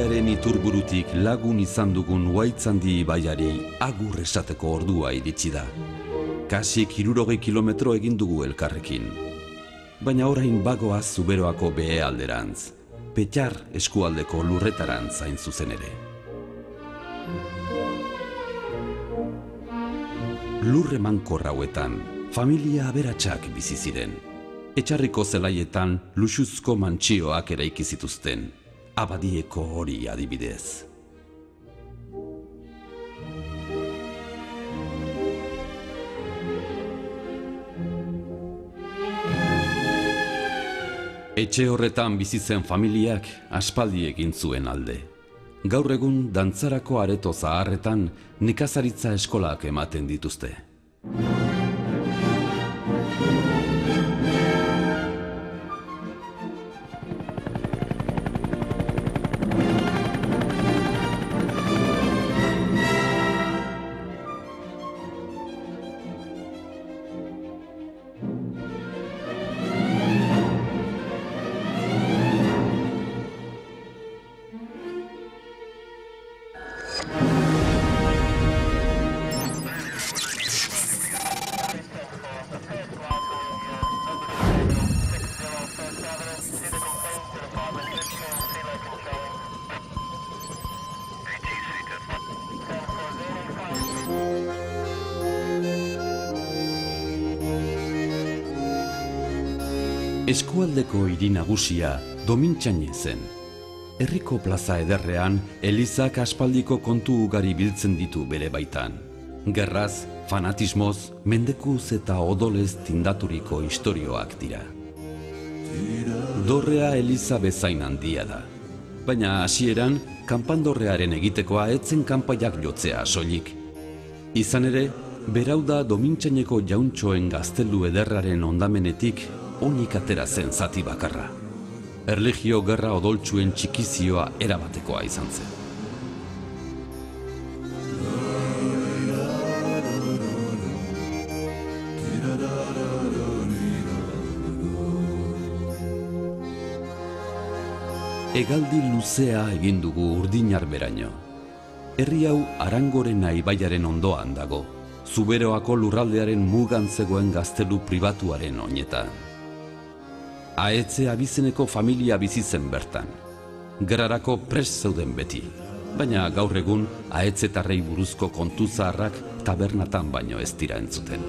familiaren iturburutik lagun izan dugun Uhaitzandi ibaiari agur esateko ordua iritsi da. Kasik 60 kilometro egin dugu elkarrekin. Baina orain bagoaz Zuberoako behe alderantz, Petxar eskualdeko lurretarantz hain zuzen ere. Lurre mankor hauetan, familia aberatsak bizi ziren. Etxarriko zelaietan luxuzko mantxioak eraiki zituzten, Abadieko hori adibidez. Etxe horretan bizi zen familiak aspaldi egin zuen alde. Gaur egun dantzarako areto zaharretan nekazaritza eskolak ematen dituzte. Eskualdeko hiri nagusia Domintxaine zen. Herriko plaza ederrean elizak aspaldiko kontu ugari biltzen ditu bere baitan. Gerraz, fanatismoz, mendekuz eta odolez tindaturiko istorioak dira. Dorrea eliza bezain handia da. Baina hasieran, kanpandorrearen egitekoa etzen kanpaiak jotzea soilik. Izan ere, berau da Domintxaineko jauntxoen gaztelu ederraren ondamenetik onik atera zen zati bakarra. Erlijio gerra odoltsuen txikizioa erabatekoa izan zen. Hegaldi luzea egin dugu Urdinarberaino. Herri hau Arangorena ibaiaren ondoan dago, Zuberoako lurraldearen mugan zegoen gaztelu pribatuaren oinetan. Ahetze abizeneko familia bizi zen bertan. Gerrarako prest zeuden beti, baina gaur egun ahetzetarrei buruzko kontu zaharrak tabernatan baino ez dira entzuten.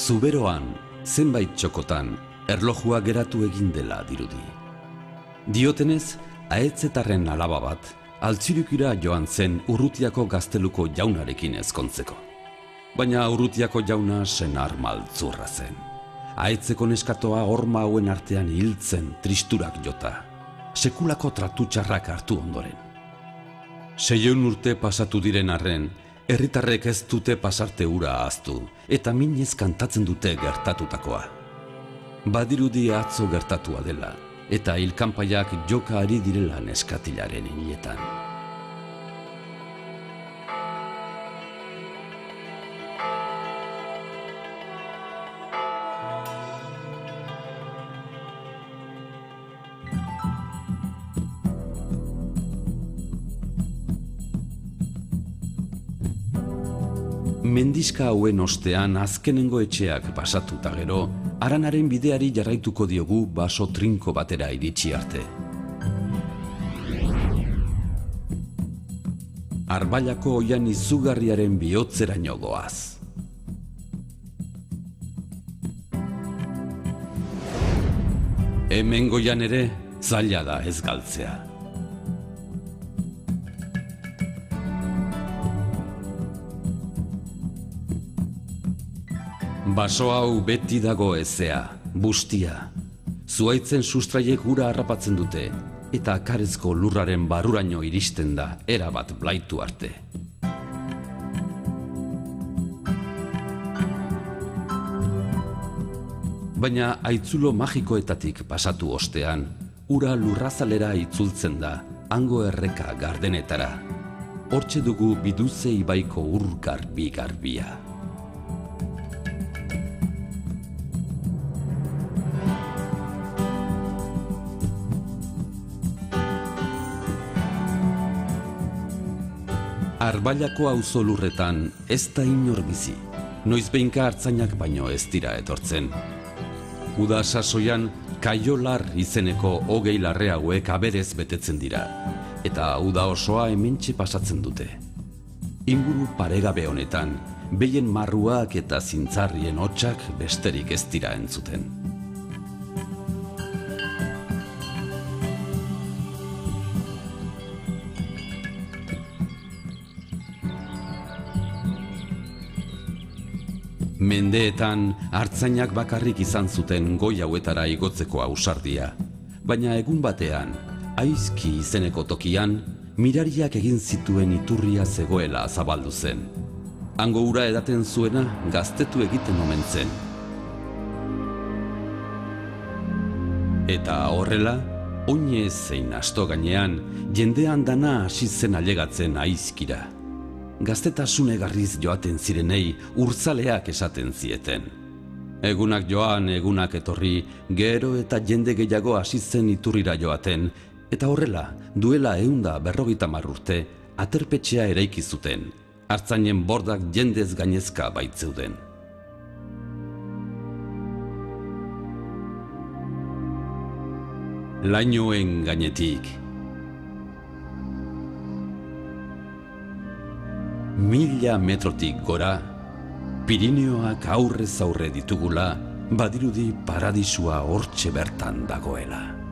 Zuberoan, zenbait txokotan, erlojua geratu egin dela dirudi. Diotenez, ahetzetarren alaba bat, Altzirukira joan zen Urrutiako gazteluko jaunarekin ezkontzeko. Baina Urrutiako jauna senar maltzurra zen. Ahetzeko neskatoa horma hauen artean hiltzen tristurak jota. Sekulako tratu txarrak hartu ondoren. 600 urte pasatu diren arren, herritarrek ez dute pasarte hura ahaztu, eta minez kantatzen dute gertatutakoa. Badirudi atzo gertatua dela, eta hilkanpaiak joka ari direla neskatilaren hiletan. Mendizka hauen ostean azkenengo etxeak pasatuta gero, Aranaren bideari jarraituko diogu baso trinko batera iritsi arte. Arbailako oian izugarriaren bihotzeraino goaz. Hemen goian ere, zaila da ez galtzea. Baso hau beti dago ezea, bustia. Zuhaitzen sustraiek ura harrapatzen dute, eta akarezko lurraren barruraino iristen da, erabat blaitu arte. baina aitzulo magikoetatik pasatu ostean, ura lurrazalera itzultzen da, hango erreka gardenetara. Hortxe dugu Biduze ibaiko ur garbi-garbia. Arbailako auzo lurretan ez da inor bizi, noiz behinka artzainak baino ez dira etortzen. Uda sasoian kaiolar izeneko hogei larre hauek aberez betetzen dira, eta uda osoa hementxe pasatzen dute. Inguru paregabe honetan, behien marruak eta zintzarrien hotsak besterik ez dira entzuten. Mendeetan, artzainak bakarrik izan zuten goi hauetara igotzeko ausardia, baina egun batean, Aizki izeneko tokian, mirariak egin zituen iturria zegoela zabaldu zen. Hango ura edaten zuena gaztetu egiten omen zen. Eta horrela, oinez zein asto gainean, jendean dana hasi zen ailegatzen Aizkira. Gaztetasune garriz joaten zirenei urzaleak esaten zieten. Egunak joan, egunak etorri, gero eta jende gehiago hasi zen iturrira joaten, eta horrela, duela 150 urte, aterpetxea eraiki zuten, artzainen bordak jendez gainezka baitzeuden. Lainoen gainetik. 1000 metrotik gora, Pirineoak aurrez aurre ditugula, badirudi paradisua hortxe bertan dagoela.